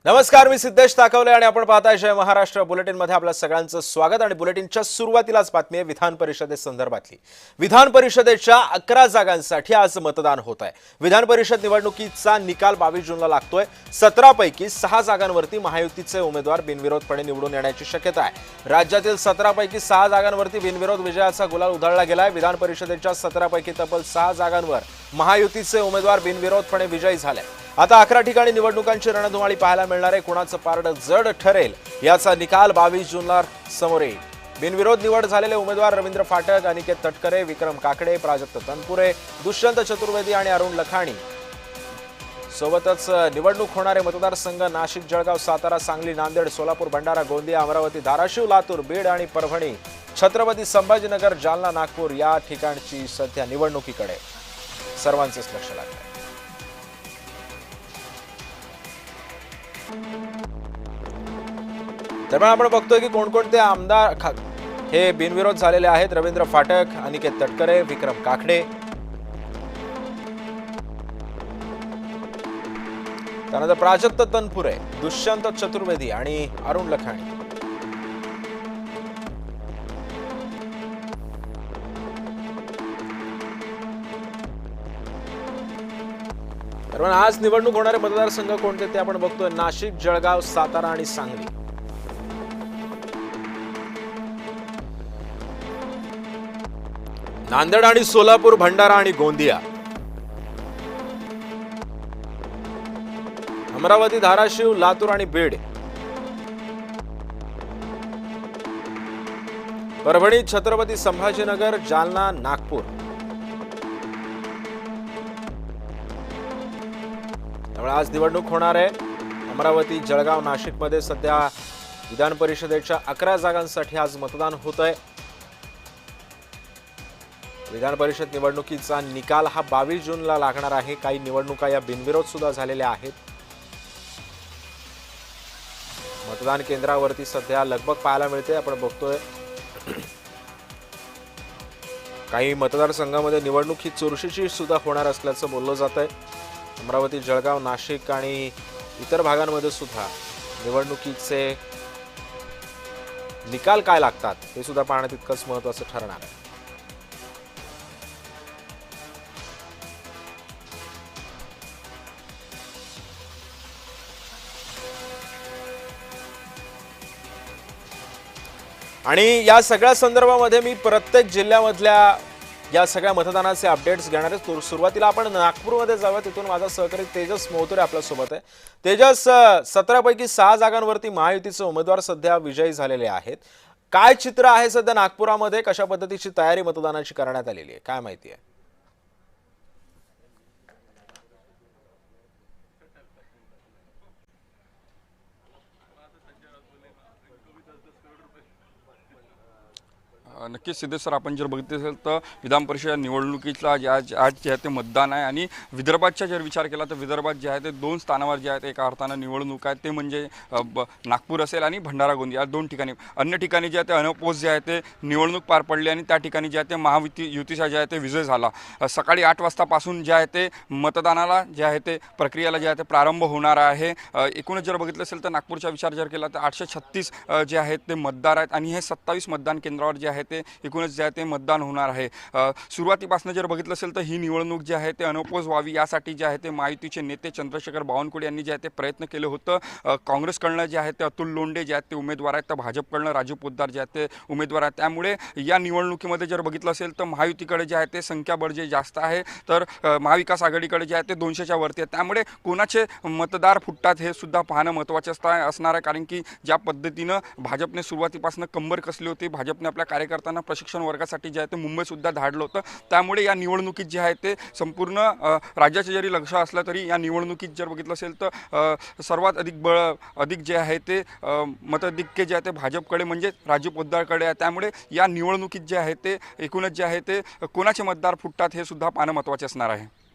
नमस्कार, मी सिद्धेश ताकवले आणि आपण पाहताय जय महाराष्ट्र बुलेटिन मध्ये आपल्या सगळ्यांचं स्वागत। आणि बुलेटिनच्या सुरुवातीलाच बातमी आहे विधान परिषदेसंदर्भातली। विधान परिषदेच्या 11 जागांसाठी आज मतदान होत आहे। विधान परिषद निवडणुकीचा निकाल 22 जूनला लागतोय। 17 पैकी 6 जागांवरती महायुतीचे उमेदवार बिनविरोधपणे निवडून येण्याची शक्यता आहे। राज्यातील 17 पैकी 6 जागांवरती बिनविरोध विजयाचा गुलाल उधळला गेलाय। विधान परिषदेच्या 17 पैकी तब्बल 6 जागांवर महायुतीचे उमेदवार बिनविरोधपणे विजयी झाले। आता 11 ठिकाणी निवडणुकांची रणधुमाळी पाहायला मिळणार आहे। कोणाचं पारडं जड ठरेल याचा निकाल 22 जूनला समोर येईल। बिनविरोध निवड झालेले उमेदवार रवींद्र फाटक, अनिकेत तटकरे, विक्रम काकडे, प्राजक्त तनपुरे, दुष्यंत चतुर्वेदी आणि अरुण लखानी सोबतच निवडणूक होणारे मतदारसंघ नाशिक, जळगाव, सातारा, सांगली, नांदेड, सोलापूर, भंडारा, गोंदिया, अमरावती, धाराशिव, लातूर, बीड आणि परभणी, छत्रपती संभाजीनगर, जालना, नागपूर या ठिकाणची सध्या निवडणुकीकडे सर्वांचेच लक्ष लागले। दरम्यान आपण बघतोय की कोणकोणते आमदार हे बिनविरोध झालेले आहेत। रवींद्र फाटक, अनिकेत तटकरे, विक्रम काकडे, त्यानंतर प्राजक्त तनपुरे, दुष्यंत चतुर्वेदी आणि अरुण लखानी। दरम्यान आज निवडणूक होणारे मतदारसंघ कोणते ते आपण बघतोय। नाशिक, जळगाव, सातारा आणि सांगली। नांदेड आणि सोलापूर, भंडारा आणि गोंदिया, अमरावती, धाराशिव, लातूर आणि बीड, परभणी, छत्रपती संभाजीनगर, जालना, नागपूर। त्यामुळे आज निवडणूक होणार आहे। अमरावती, जळगाव, नाशिकमध्ये सध्या विधान परिषदेच्या 11 जागांसाठी आज मतदान होत आहे। विधान परिषद निवडणुकीचा निकाल हा 22 जूनला लागणार आहे। काही निवडणुका या बिनविरोध सुद्धा झालेल्या आहेत। मतदान केंद्रावरती सध्या लगबग पाहायला मिळते। आपण बघतोय काही मतदारसंघामध्ये निवडणूक ही चुरशीची सुद्धा होणार असल्याचं बोललं जात आहे। अमरावती, जळगाव, नाशिक आणि इतर भागांमध्ये सुद्धा निवडणुकीचे निकाल काय लागतात हे सुद्धा पाहणं तितकंच महत्त्वाचं ठरणार आहे। आणि या सगळ्या संदर्भामध्ये मी प्रत्येक जिल्ह्यामधल्या या सगळ्या मतदानाचे अपडेट्स घेणार आहे। सुरुवातीला आपण नागपूरमध्ये जाऊया, तिथून माझा सहकारी तेजस मोहतुरे आपल्या सोबत आहे। तेजस, 17 पैकी 6 जागांवरती महायुतीचे उमेदवार सध्या विजयी झालेले आहेत। काय चित्र आहे सध्या नागपुरामध्ये? कशा पद्धतीची तयारी मतदानाची करण्यात आलेली आहे, काय माहिती आहे? नक्कीच सिद्धेश सर, आपण जर बघितले असेल तर विधान परिषद निवडणुकीचा आज जे आहे ते मतदान आहे। आणि विदर्भाचा जर विचार केला तर विदर्भात जे आहे ते 2 स्थानावर जे आहेत एका अर्थानं निवडणूक आहे, ते म्हणजे नागपूर असेल आणि भंडारा, गोंदिया, 2 ठिकाणी। अन्य ठिकाणी जे आहे ते अनपोज जे आहे ते निवडणूक पार पडली आणि त्या ठिकाणी जे आहे ते महायुतीचा जे आहे ते विजय झाला। सकाळी 8 वाजतापासून जे आहे ते मतदानाला जे आहे ते प्रक्रियेला जे आहे ते प्रारंभ होणार आहे। एकूणच जर बघितलं असेल तर नागपूरचा विचार जर केला तर 836 जे आहेत ते मतदार आहेत आणि हे 27 मतदान केंद्रावर जे आहे ते एकूणच जे आहे ते मतदान होणार आहे। सुरुवातीपासून जर बघितलं असेल तर ही निवडणूक जी आहे ते अनपोज व्हावी यासाठी जे आहे ते महायुतीचे नेते चंद्रशेखर बावनकुळे यांनी जे आहे ते प्रयत्न केले होतं। काँग्रेसकडनं जे आहे ते अतुल लोंढे जे आहेत ते उमेदवार आहेत, तर भाजपकडनं राजू पोद्दार जे आहेत ते उमेदवार आहेत। त्यामुळे या निवडणुकीमध्ये जर बघितलं असेल तर महायुतीकडे जे आहे ते संख्याबळ जे जास्त आहे, तर महाविकास आघाडीकडे जे आहे ते 200च्या वरती आहे। त्यामुळे कोणाचे मतदार फुटतात हे सुद्धा पाहणं महत्त्वाचे असणार आहे, कारण की ज्या पद्धतीनं भाजपने सुरुवातीपासून कंबर कसली होती, भाजपने आपल्या कार्यकर्त्यांना प्रशिक्षण वर्गासाठी जे आहे ते मुंबई सुद्धा धाडलं होतं। त्यामुळे या निवडणुकीत जे आहे ते संपूर्ण राज्याचे जरी लक्ष असलं तरी या निवडणुकीत जर बघितलं असेल तर सर्वात अधिक जे आहे ते मताधिक्य जे आहे ते भाजपकडे म्हणजे राजू पोद्दारकडे आहे। त्यामुळे या निवडणुकीत जे आहे ते एकूणच जे आहे ते कोणाचे मतदार फुटतात हे सुद्धा पाहणं महत्त्वाचे असणार आहे।